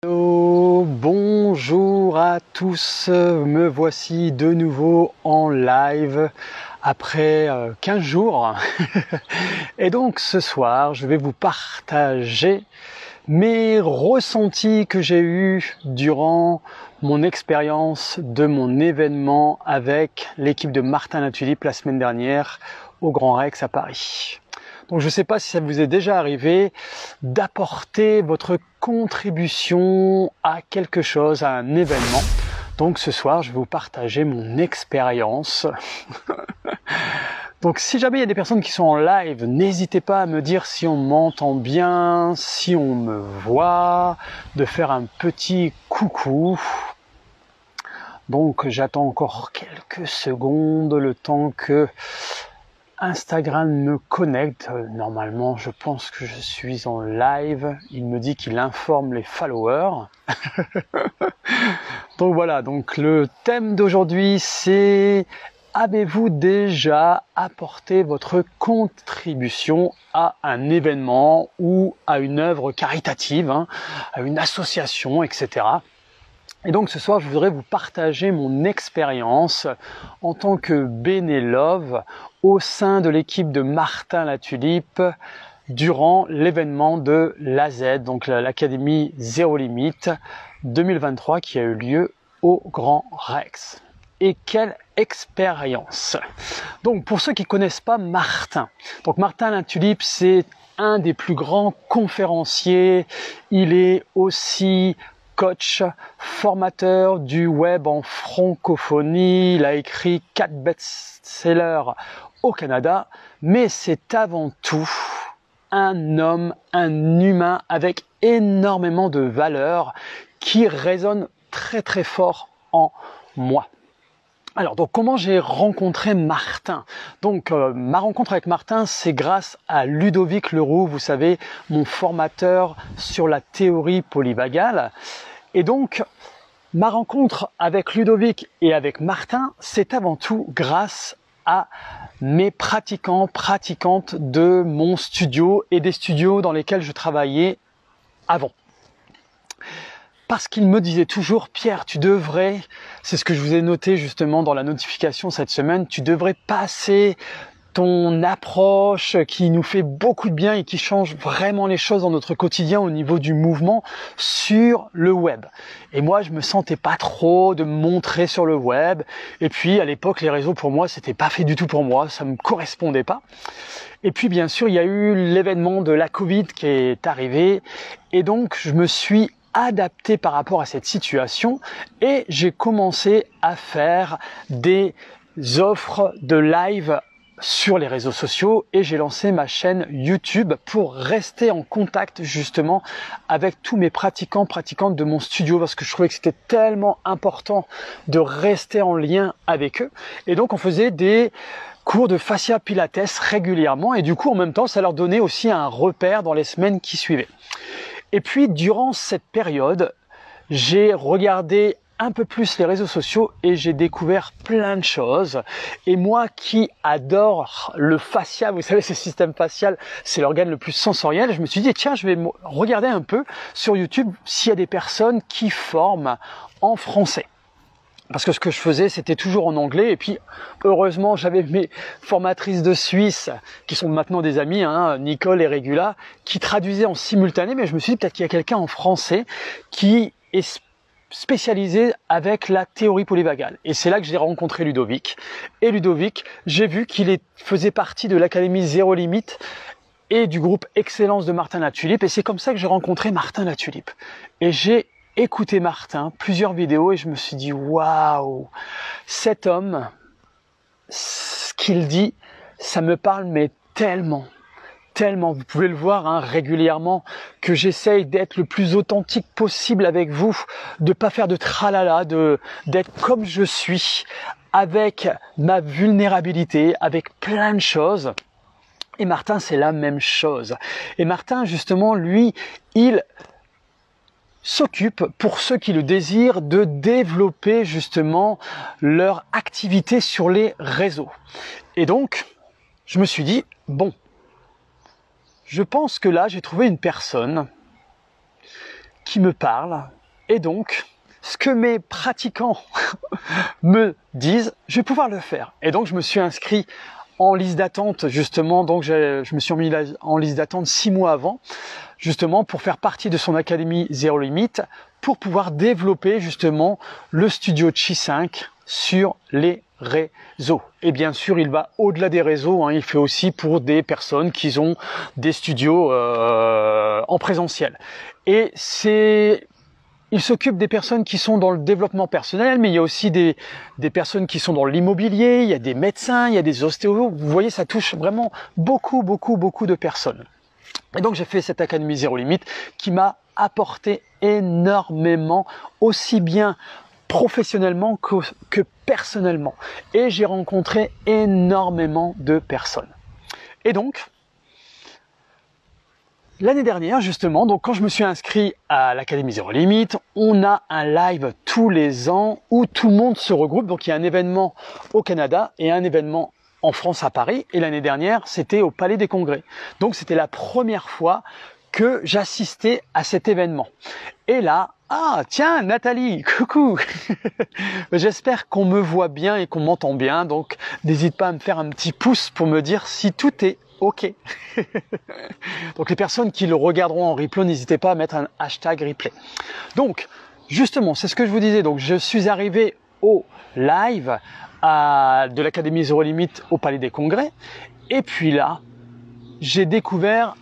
Hello, bonjour à tous, me voici de nouveau en live après 15 jours et donc ce soir je vais vous partager mes ressentis que j'ai eus durant mon expérience de mon événement avec l'équipe de Martin Latulippe la semaine dernière au Grand Rex à Paris. Donc je ne sais pas si ça vous est déjà arrivé d'apporter votre contribution à quelque chose, à un événement. Donc ce soir, je vais vous partager mon expérience. Donc si jamais il y a des personnes qui sont en live, n'hésitez pas à me dire si on m'entend bien, si on me voit, de faire un petit coucou. Donc j'attends encore quelques secondes, le temps que Instagram me connecte. Normalement, je pense que je suis en live. Il me dit qu'il informe les followers. Donc voilà, donc le thème d'aujourd'hui, c'est: avez-vous déjà apporté votre contribution à un événement ou à une œuvre caritative, à une association, etc. Et donc ce soir, je voudrais vous partager mon expérience en tant que bénélove au sein de l'équipe de Martin Latulippe durant l'événement de l'AZ, donc l'Académie Zéro Limite 2023 qui a eu lieu au Grand Rex. Et quelle expérience! Donc pour ceux qui ne connaissent pas Martin, donc Martin Latulippe, c'est un des plus grands conférenciers. Il est aussi coach, formateur du web en francophonie. Il a écrit 4 best-sellers au Canada, mais c'est avant tout un homme, un humain avec énormément de valeurs qui résonnent très très fort en moi. Alors, donc comment j'ai rencontré Martin? Donc ma rencontre avec Martin, c'est grâce à Ludovic Leroux, vous savez, mon formateur sur la théorie polyvagale. Et donc, ma rencontre avec Ludovic et avec Martin, c'est avant tout grâce à mes pratiquants, pratiquantes de mon studio et des studios dans lesquels je travaillais avant. Parce qu'il me disait toujours: Pierre, tu devrais, c'est ce que je vous ai noté justement dans la notification cette semaine, tu devrais passer ton approche qui nous fait beaucoup de bien et qui change vraiment les choses dans notre quotidien au niveau du mouvement sur le web. Et moi, je me sentais pas trop de me montrer sur le web. Et puis, à l'époque, les réseaux pour moi, c'était pas fait du tout pour moi. Ça me correspondait pas. Et puis, bien sûr, il y a eu l'événement de la Covid qui est arrivé. Et donc, je me suis adapté par rapport à cette situation et j'ai commencé à faire des offres de live sur les réseaux sociaux et j'ai lancé ma chaîne YouTube pour rester en contact justement avec tous mes pratiquants, pratiquantes de mon studio, parce que je trouvais que c'était tellement important de rester en lien avec eux. Et donc on faisait des cours de fascia pilates régulièrement et du coup en même temps ça leur donnait aussi un repère dans les semaines qui suivaient. Et puis durant cette période, j'ai regardé un peu plus les réseaux sociaux et j'ai découvert plein de choses. Et moi qui adore le fascia, vous savez, ce système facial, c'est l'organe le plus sensoriel, je me suis dit tiens, je vais regarder un peu sur YouTube s'il y a des personnes qui forment en français. Parce que ce que je faisais, c'était toujours en anglais. Et puis, heureusement, j'avais mes formatrices de Suisse, qui sont maintenant des amies, Nicole et Régula, qui traduisaient en simultané. Mais je me suis dit, peut-être qu'il y a quelqu'un en français qui est spécialisé avec la théorie polyvagale. Et c'est là que j'ai rencontré Ludovic. Et Ludovic, j'ai vu qu'il faisait partie de l'Académie Zéro Limite et du groupe Excellence de Martin Latulippe. Et c'est comme ça que j'ai rencontré Martin Latulippe. Et j'ai écouté Martin, plusieurs vidéos, et je me suis dit waouh, cet homme, ce qu'il dit, ça me parle mais tellement. Vous pouvez le voir régulièrement que j'essaye d'être le plus authentique possible avec vous, de pas faire de tralala, d'être comme je suis, avec ma vulnérabilité, avec plein de choses. Et Martin, c'est la même chose. Et Martin, justement, lui, il s'occupe, pour ceux qui le désirent, de développer justement leur activité sur les réseaux. Et donc, je me suis dit, bon, je pense que là, j'ai trouvé une personne qui me parle. Et donc, ce que mes pratiquants me disent, je vais pouvoir le faire. Et donc, je me suis inscrit en liste d'attente, justement. Donc, je me suis mis en liste d'attente 6 mois avant, justement, pour faire partie de son académie Zero Limit, pour pouvoir développer, justement, le studio Chi 5 sur les réseaux. Et bien sûr, il va au-delà des réseaux, hein, il fait aussi pour des personnes qui ont des studios en présentiel. Et il s'occupe des personnes qui sont dans le développement personnel, mais il y a aussi des personnes qui sont dans l'immobilier, il y a des médecins, il y a des ostéos. Vous voyez, ça touche vraiment beaucoup de personnes. Et donc, j'ai fait cette Académie Zero Limit qui m'a apporté énormément, aussi bien professionnellement que personnellement. Et j'ai rencontré énormément de personnes. Et donc, l'année dernière, justement, donc quand je me suis inscrit à l'Académie Zero Limit, on a un live tous les ans où tout le monde se regroupe. Donc, il y a un événement au Canada et un événement en France à Paris. Et l'année dernière, c'était au Palais des Congrès. Donc, c'était la première fois que j'assistais à cet événement. Et là, ah tiens, Nathalie, coucou. J'espère qu'on me voit bien et qu'on m'entend bien. Donc, n'hésite pas à me faire un petit pouce pour me dire si tout est OK. Donc les personnes qui le regarderont en replay, n'hésitez pas à mettre un hashtag replay. Donc justement, c'est ce que je vous disais. Donc je suis arrivé au live de l'Académie Zero Limit au Palais des Congrès. Et puis là, j'ai découvert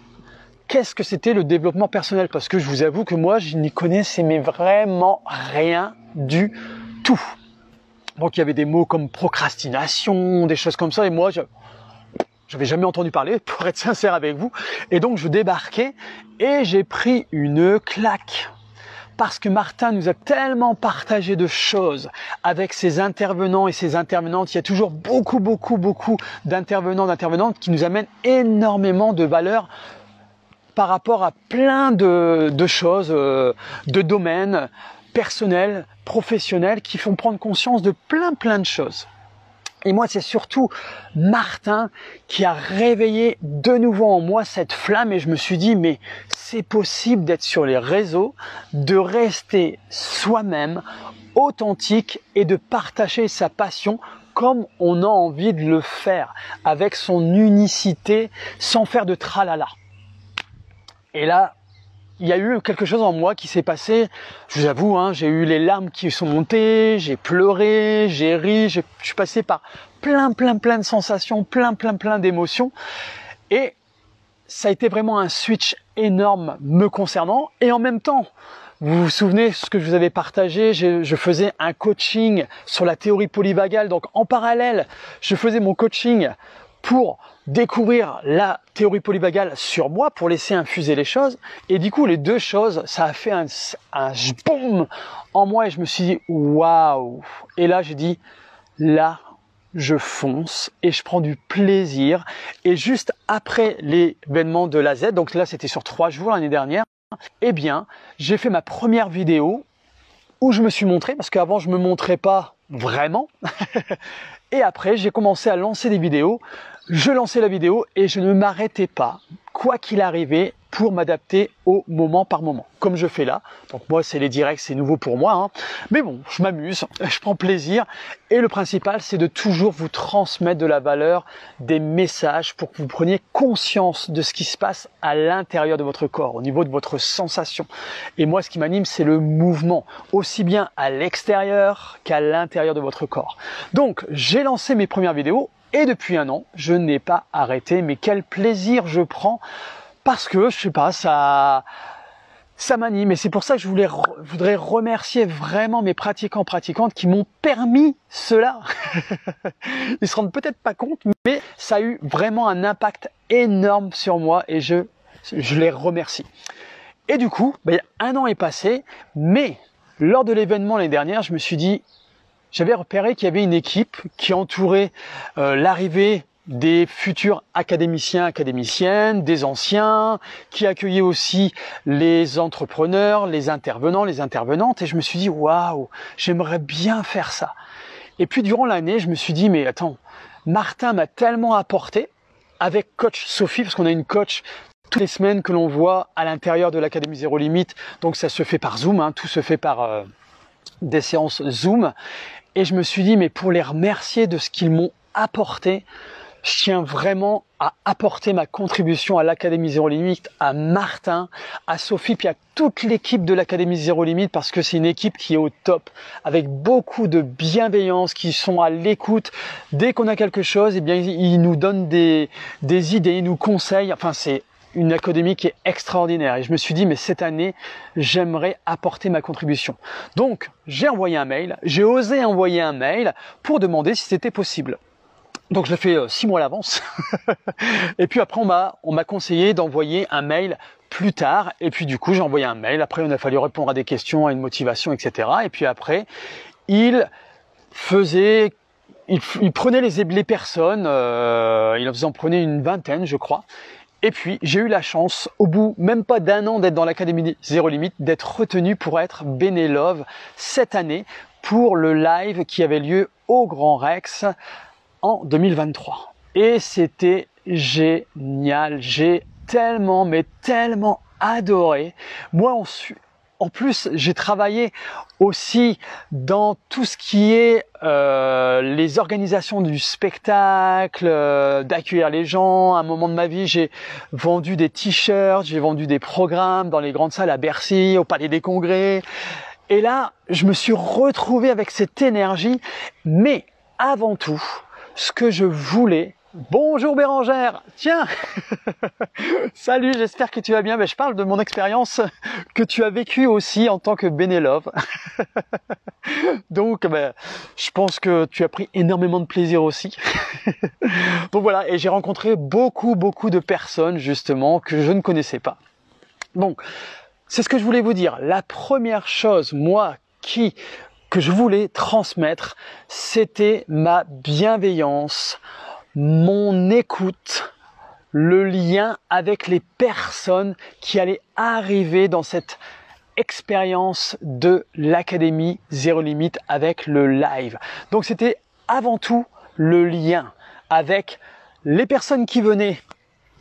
qu'est-ce que c'était le développement personnel. Parce que je vous avoue que moi, je n'y connaissais mais vraiment rien du tout. Donc il y avait des mots comme procrastination, des choses comme ça. Et moi, j'avais jamais entendu parler, pour être sincère avec vous. Et donc, je débarquais et j'ai pris une claque. Parce que Martin nous a tellement partagé de choses avec ses intervenants et ses intervenantes. Il y a toujours beaucoup d'intervenants, d'intervenantes qui nous amènent énormément de valeur par rapport à plein de choses, de domaines personnels, professionnels, qui font prendre conscience de plein de choses. Et moi, c'est surtout Martin qui a réveillé de nouveau en moi cette flamme et je me suis dit, mais c'est possible d'être sur les réseaux, de rester soi-même, authentique et de partager sa passion comme on a envie de le faire, avec son unicité, sans faire de tralala. Et là, il y a eu quelque chose en moi qui s'est passé, je vous avoue, hein, j'ai eu les larmes qui sont montées, j'ai pleuré, j'ai ri, je suis passé par plein de sensations, plein d'émotions. Et ça a été vraiment un switch énorme me concernant. Et en même temps, vous vous souvenez ce que je vous avais partagé, je faisais un coaching sur la théorie polyvagale. Donc en parallèle, je faisais mon coaching pour découvrir la théorie polyvagale sur moi, pour laisser infuser les choses. Et du coup, les deux choses, ça a fait un boum en moi et je me suis dit, waouh! Et là, j'ai dit, là, je fonce et je prends du plaisir. Et juste après l'événement de la Z, donc là, c'était sur 3 jours l'année dernière, eh bien, j'ai fait ma première vidéo où je me suis montré, parce qu'avant, je me montrais pas vraiment. Et après, j'ai commencé à lancer des vidéos. Je lançais la vidéo et je ne m'arrêtais pas, quoi qu'il arrivait, pour m'adapter au moment par moment, comme je fais là. Donc moi, c'est les directs, c'est nouveau pour moi, hein. Mais bon, je m'amuse, je prends plaisir. Et le principal, c'est de toujours vous transmettre de la valeur, des messages pour que vous preniez conscience de ce qui se passe à l'intérieur de votre corps, au niveau de votre sensation. Et moi, ce qui m'anime, c'est le mouvement, aussi bien à l'extérieur qu'à l'intérieur de votre corps. Donc, j'ai lancé mes premières vidéos. Et depuis 1 an, je n'ai pas arrêté, mais quel plaisir je prends parce que, je sais pas, ça m'anime. Et c'est pour ça que je voudrais remercier vraiment mes pratiquantes qui m'ont permis cela. Ils se rendent peut-être pas compte, mais ça a eu vraiment un impact énorme sur moi et je les remercie. Et du coup, 1 an est passé, mais lors de l'événement l'année dernière, je me suis dit, j'avais repéré qu'il y avait une équipe qui entourait l'arrivée des futurs académiciens, académiciennes, des anciens, qui accueillait aussi les entrepreneurs, les intervenants, les intervenantes. Et je me suis dit, waouh, j'aimerais bien faire ça. Et puis durant l'année, je me suis dit, mais attends, Martin m'a tellement apporté avec coach Sophie, parce qu'on a une coach toutes les semaines que l'on voit à l'intérieur de l'Académie Zéro Limite. Donc ça se fait par Zoom, hein, tout se fait par des séances Zoom. Et je me suis dit, mais pour les remercier de ce qu'ils m'ont apporté, je tiens vraiment à apporter ma contribution à l'Académie Zéro Limite, à Martin, à Sophie, puis à toute l'équipe de l'Académie Zéro Limite, parce que c'est une équipe qui est au top, avec beaucoup de bienveillance, qui sont à l'écoute. Dès qu'on a quelque chose, eh bien, ils nous donnent des idées, ils nous conseillent. Enfin, c'est une académie qui est extraordinaire. Et je me suis dit, mais cette année, j'aimerais apporter ma contribution. Donc, j'ai envoyé un mail, j'ai osé envoyer un mail pour demander si c'était possible. Donc je l'ai fait 6 mois à l'avance. Et puis après on m'a conseillé d'envoyer un mail plus tard. Et puis du coup j'ai envoyé un mail. Après on a fallu répondre à des questions, à une motivation, etc. Et puis après il prenait les personnes. Il en prenait une vingtaine, je crois. Et puis j'ai eu la chance, au bout même pas d'un an d'être dans l'Académie Zéro Limite, d'être retenu pour être Bénélove cette année pour le live qui avait lieu au Grand Rex en 2023. Et c'était génial. J'ai tellement, mais tellement adoré. Moi, en plus, j'ai travaillé aussi dans tout ce qui est les organisations du spectacle, d'accueillir les gens. À un moment de ma vie, j'ai vendu des t-shirts, j'ai vendu des programmes dans les grandes salles à Bercy, au Palais des Congrès. Et là, je me suis retrouvé avec cette énergie. Mais avant tout, ce que je voulais... Bonjour Bérangère, tiens. Salut, j'espère que tu vas bien. Je parle de mon expérience que tu as vécue aussi en tant que Bénélove. Donc je pense que tu as pris énormément de plaisir aussi. Donc voilà, et j'ai rencontré beaucoup de personnes justement que je ne connaissais pas. Donc c'est ce que je voulais vous dire. La première chose, moi, que je voulais transmettre, c'était ma bienveillance, mon écoute, le lien avec les personnes qui allaient arriver dans cette expérience de l'Académie Zéro Limite avec le live. Donc c'était avant tout le lien avec les personnes qui venaient,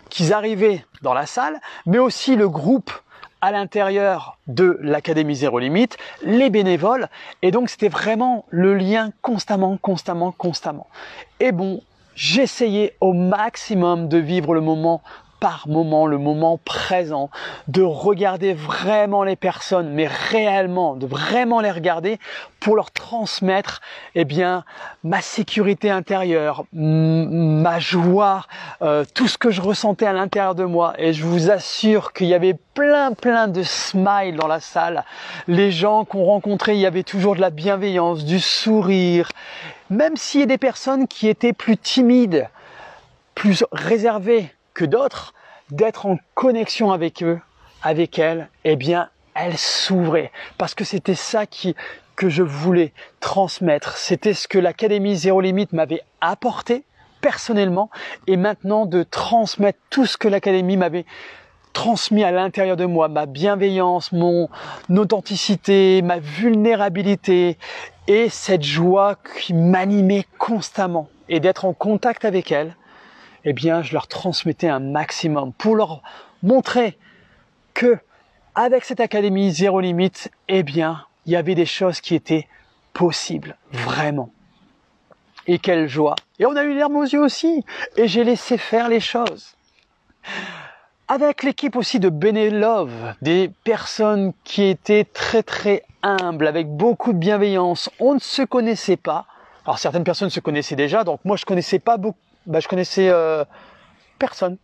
qui arrivaient dans la salle, mais aussi le groupe à l'intérieur de l'Académie Zéro Limite, les bénévoles, et donc c'était vraiment le lien constamment. Et bon, j'essayais au maximum de vivre le moment par moment, le moment présent, de regarder vraiment les personnes, mais réellement, de vraiment les regarder pour leur transmettre, ma sécurité intérieure, ma joie, tout ce que je ressentais à l'intérieur de moi. Et je vous assure qu'il y avait plein de smiles dans la salle. Les gens qu'on rencontrait, il y avait toujours de la bienveillance, du sourire. Même s'il y a des personnes qui étaient plus timides, plus réservées que d'autres, d'être en connexion avec eux, avec elles, elles s'ouvraient. Parce que c'était ça que je voulais transmettre. C'était ce que l'Académie Zéro Limite m'avait apporté personnellement, et maintenant de transmettre tout ce que l'Académie m'avait transmis à l'intérieur de moi, ma bienveillance, mon authenticité, ma vulnérabilité et cette joie qui m'animait constamment, et d'être en contact avec elles, je leur transmettais un maximum pour leur montrer que avec cette Académie Zéro Limite, il y avait des choses qui étaient possibles, vraiment. Et quelle joie! Et on a eu les larmes aux yeux aussi, et j'ai laissé faire les choses. Avec l'équipe aussi de Bénélove, des personnes qui étaient très humbles, avec beaucoup de bienveillance. On ne se connaissait pas. Alors certaines personnes se connaissaient déjà, donc moi je connaissais pas beaucoup. Je connaissais personne.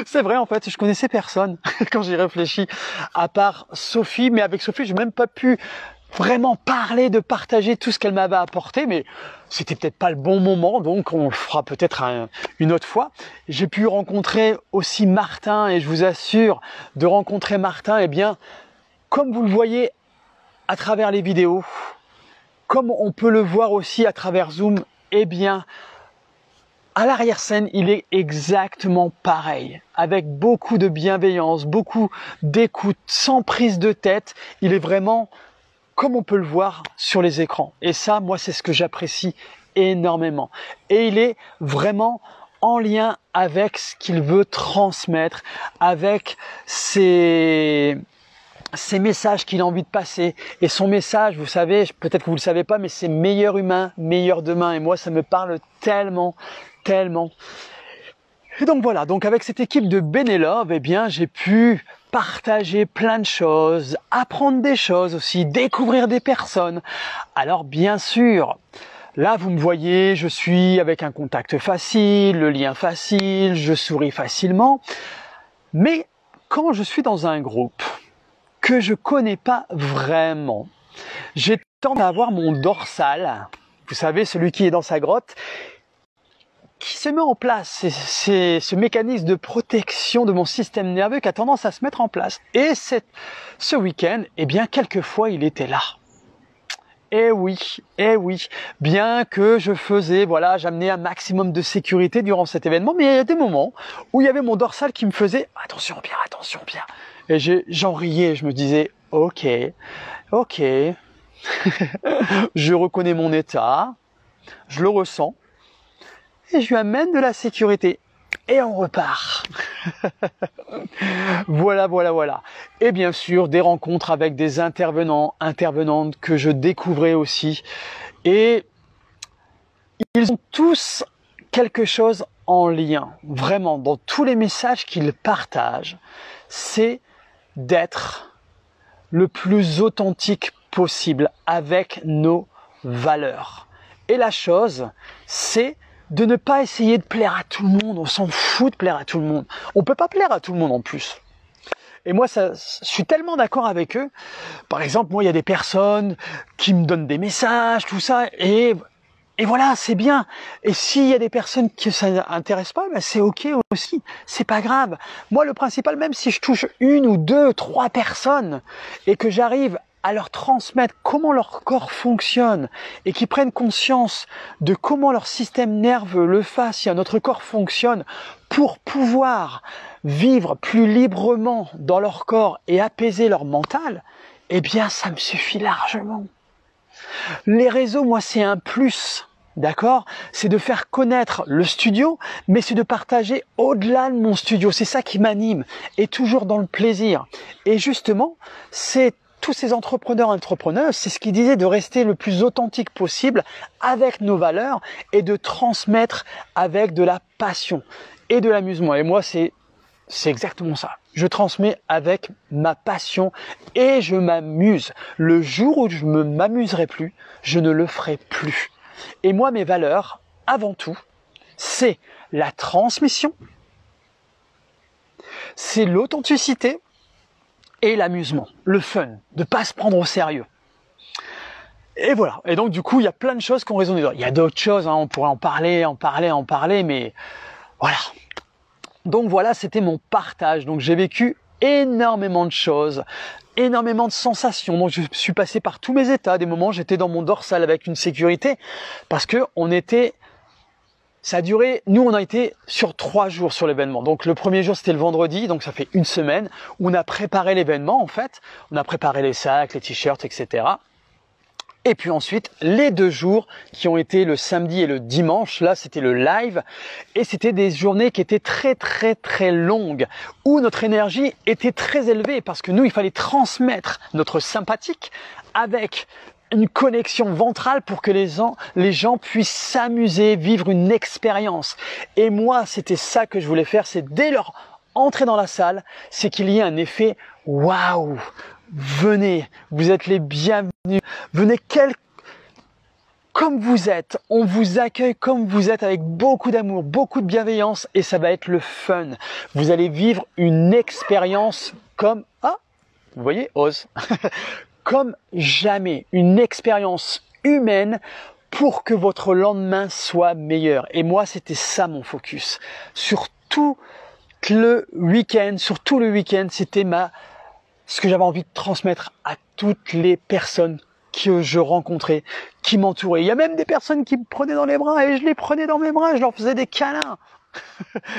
C'est vrai en fait, je connaissais personne quand j'y réfléchis, à part Sophie. Mais avec Sophie, j'ai même pas pu vraiment partager tout ce qu'elle m'avait apporté, mais c'était peut-être pas le bon moment, donc on le fera peut-être une autre fois. J'ai pu rencontrer aussi Martin, et je vous assure, de rencontrer Martin, comme vous le voyez à travers les vidéos, comme on peut le voir aussi à travers Zoom, à l'arrière-scène, il est exactement pareil, avec beaucoup de bienveillance, beaucoup d'écoute, sans prise de tête. Il est vraiment comme on peut le voir sur les écrans. Et ça, moi, c'est ce que j'apprécie énormément. Et il est vraiment en lien avec ce qu'il veut transmettre, avec ses messages qu'il a envie de passer. Et son message, vous savez, peut-être que vous ne le savez pas, mais c'est meilleur humain, meilleur demain. Et moi, ça me parle tellement, tellement. Et donc voilà, donc avec cette équipe de Benelove, eh bien, j'ai pu partager plein de choses, apprendre des choses aussi, découvrir des personnes. Alors bien sûr, là vous me voyez, je suis avec un contact facile, le lien facile, je souris facilement. Mais quand je suis dans un groupe que je connais pas vraiment, j'ai tendance à avoir mon dorsal, vous savez, celui qui est dans sa grotte, qui se met en place. C'est ce mécanisme de protection de mon système nerveux qui a tendance à se mettre en place. Et ce week-end, eh bien, quelquefois, il était là. Eh oui, bien que je faisais, voilà, j'amenais un maximum de sécurité durant cet événement, mais il y a des moments où il y avait mon dorsal qui me faisait « attention bien ». Et j'en riais, je me disais « ok, je reconnais mon état, je le ressens, et je lui amène de la sécurité. Et on repart. » Voilà. Et bien sûr, des rencontres avec des intervenants, intervenantes que je découvrais aussi. Et ils ont tous quelque chose en lien, vraiment, dans tous les messages qu'ils partagent. C'est d'être le plus authentique possible avec nos valeurs. Et la chose, c'est de ne pas essayer de plaire à tout le monde. On s'en fout de plaire à tout le monde. On peut pas plaire à tout le monde en plus. Et moi, je suis tellement d'accord avec eux. Par exemple, moi, il y a des personnes qui me donnent des messages, tout ça, et voilà, c'est bien. Et s'il y a des personnes qui ça n'intéresse pas, ben c'est ok aussi. C'est pas grave. Moi, le principal, même si je touche 1 ou 2, 3 personnes, et que j'arrive à leur transmettre comment leur corps fonctionne et qu'ils prennent conscience de comment leur système nerveux, le fascia, notre corps fonctionne pour pouvoir vivre plus librement dans leur corps et apaiser leur mental, eh bien ça me suffit largement. Les réseaux, moi c'est un plus, d'accord ? C'est de faire connaître le studio, mais c'est de partager au-delà de mon studio. C'est ça qui m'anime et toujours dans le plaisir. Et justement, c'est tous ces entrepreneurs, c'est ce qu'ils disaient, de rester le plus authentique possible avec nos valeurs et de transmettre avec de la passion et de l'amusement. Et moi, c'est exactement ça. Je transmets avec ma passion et je m'amuse. Le jour où je ne m'amuserai plus, je ne le ferai plus. Et moi, mes valeurs, avant tout, c'est la transmission, c'est l'authenticité, et l'amusement, le fun, de pas se prendre au sérieux. Et voilà. Et donc du coup, il y a plein de choses qui ont résonné. Il y a d'autres choses, hein, on pourrait en parler, mais voilà. Donc voilà, c'était mon partage. Donc j'ai vécu énormément de choses, énormément de sensations. Donc je suis passé par tous mes états. Des moments, j'étais dans mon dorsal avec une sécurité parce que ça a duré, nous on a été sur 3 jours sur l'événement. Donc le premier jour c'était le vendredi, donc ça fait 1 semaine où on a préparé l'événement en fait. On a préparé les sacs, les t-shirts, etc. Et puis ensuite, les 2 jours qui ont été le samedi et le dimanche, là c'était le live. Et c'était des journées qui étaient très longues, où notre énergie était très élevée parce que nous il fallait transmettre notre sympathique avec une connexion ventrale pour que les gens puissent s'amuser, vivre une expérience. Et moi, c'était ça que je voulais faire, c'est dès leur entrée dans la salle, c'est qu'il y ait un effet « waouh ». Venez, vous êtes les bienvenus, venez comme vous êtes, on vous accueille comme vous êtes avec beaucoup d'amour, beaucoup de bienveillance et ça va être le fun. Vous allez vivre une expérience comme, vous voyez, ose, comme jamais, une expérience humaine pour que votre lendemain soit meilleur. Et moi, c'était ça mon focus. Sur tout le week-end, c'était ce que j'avais envie de transmettre à toutes les personnes que je rencontrais, qui m'entouraient. Il y a même des personnes qui me prenaient dans les bras et je les prenais dans mes bras, je leur faisais des câlins.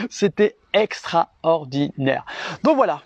C'était extraordinaire. Donc voilà,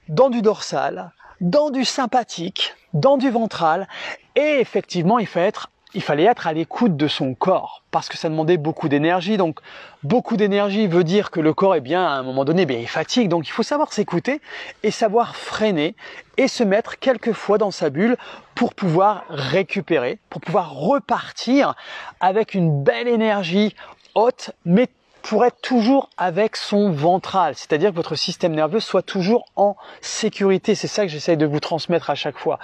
dans du dorsal, dans du sympathique, dans du ventral, et effectivement, il faut être il fallait être à l'écoute de son corps parce que ça demandait beaucoup d'énergie. Donc beaucoup d'énergie veut dire que le corps, à un moment donné, il fatigue. Donc il faut savoir s'écouter et savoir freiner et se mettre quelquefois dans sa bulle pour pouvoir récupérer, pour pouvoir repartir avec une belle énergie haute, mais pour être toujours avec son ventral, c'est-à-dire que votre système nerveux soit toujours en sécurité. C'est ça que j'essaye de vous transmettre à chaque fois.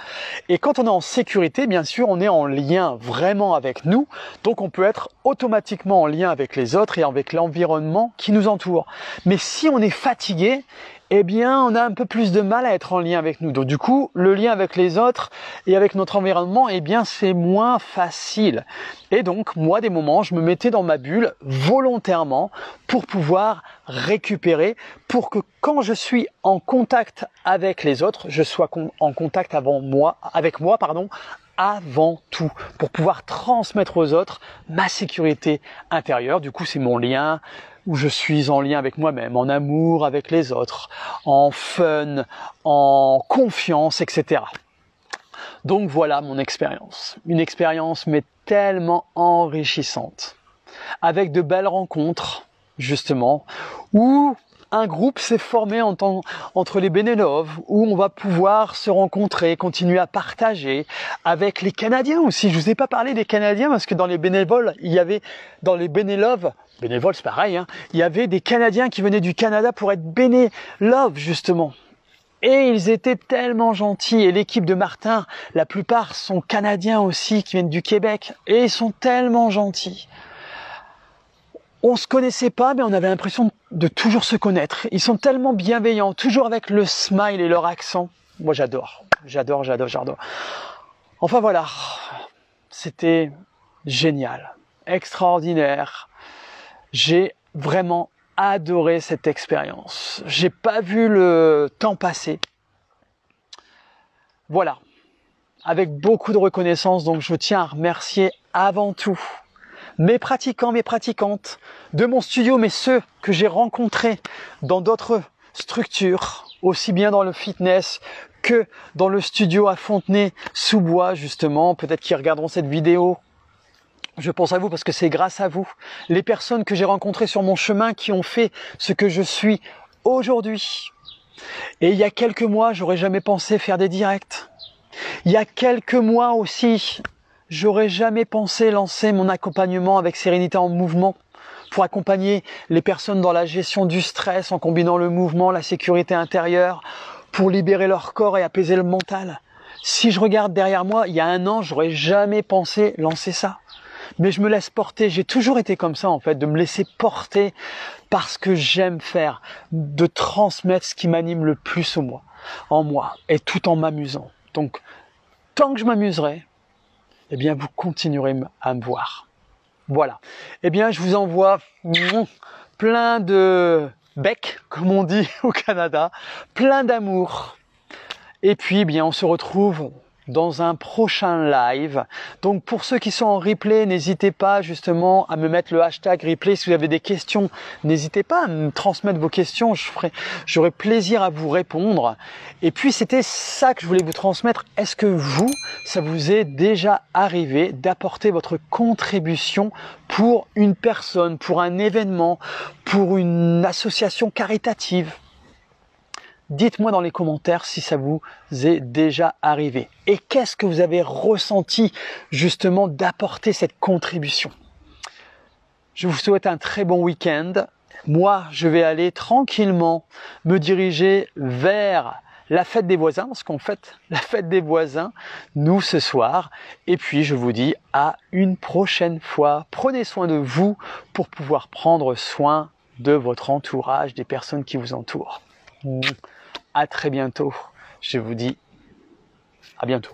Et quand on est en sécurité, bien sûr, on est en lien vraiment avec nous, donc on peut être automatiquement en lien avec les autres et avec l'environnement qui nous entoure. Mais si on est fatigué, on a un peu plus de mal à être en lien avec nous. Donc du coup, le lien avec les autres et avec notre environnement, c'est moins facile. Et donc, moi, des moments, je me mettais dans ma bulle volontairement pour pouvoir récupérer, pour que quand je suis en contact avec les autres, je sois en contact avec moi, avant tout, pour pouvoir transmettre aux autres ma sécurité intérieure. Du coup, c'est mon lien où je suis en lien avec moi-même, en amour avec les autres, en fun, en confiance, etc. Donc voilà mon expérience. Une expérience mais tellement enrichissante, avec de belles rencontres, justement, où un groupe s'est formé entre les bénévoles, où on va pouvoir se rencontrer, continuer à partager avec les Canadiens aussi. Je vous ai pas parlé des Canadiens parce que dans les bénévoles, bénévoles c'est pareil, il y avait des Canadiens qui venaient du Canada pour être bénévoles justement. Et ils étaient tellement gentils. Et l'équipe de Martin, la plupart sont Canadiens aussi, qui viennent du Québec. Et ils sont tellement gentils. On se connaissait pas, mais on avait l'impression de toujours se connaître. Ils sont tellement bienveillants, toujours avec le smile et leur accent. Moi, j'adore. Enfin voilà, c'était génial, extraordinaire. J'ai vraiment adoré cette expérience. J'ai pas vu le temps passer. Voilà, avec beaucoup de reconnaissance. Donc, je tiens à remercier avant tout mes pratiquants, mes pratiquantes de mon studio, mais ceux que j'ai rencontrés dans d'autres structures, aussi bien dans le fitness que dans le studio à Fontenay-sous-Bois, justement. Peut-être qu'ils regarderont cette vidéo. Je pense à vous parce que c'est grâce à vous, les personnes que j'ai rencontrées sur mon chemin qui ont fait ce que je suis aujourd'hui. Et il y a quelques mois, j'aurais jamais pensé faire des directs. Il y a quelques mois aussi, j'aurais jamais pensé lancer mon accompagnement avec Sérénité en Mouvement pour accompagner les personnes dans la gestion du stress en combinant le mouvement, la sécurité intérieure, pour libérer leur corps et apaiser le mental. Si je regarde derrière moi, il y a un an, j'aurais jamais pensé lancer ça. Mais je me laisse porter, j'ai toujours été comme ça en fait, de me laisser porter parce que j'aime faire, de transmettre ce qui m'anime le plus en moi, et tout en m'amusant. Donc, tant que je m'amuserai, vous continuerez à me voir. Voilà. Je vous envoie plein de becs, comme on dit au Canada, plein d'amour. Et puis, on se retrouve dans un prochain live. Donc, pour ceux qui sont en replay, n'hésitez pas justement à me mettre le hashtag replay. Si vous avez des questions, n'hésitez pas à me transmettre vos questions. J'aurai plaisir à vous répondre. Et puis, c'était ça que je voulais vous transmettre. Est-ce que ça vous est déjà arrivé d'apporter votre contribution pour une personne, pour un événement, pour une association caritative ? Dites-moi dans les commentaires si ça vous est déjà arrivé. Et qu'est-ce que vous avez ressenti justement d'apporter cette contribution? Je vous souhaite un très bon week-end. Moi, je vais aller tranquillement me diriger vers la fête des voisins, parce qu'on fête la fête des voisins, nous, ce soir. Et puis, je vous dis à une prochaine fois. Prenez soin de vous pour pouvoir prendre soin de votre entourage, des personnes qui vous entourent. À très bientôt. Je vous dis à bientôt.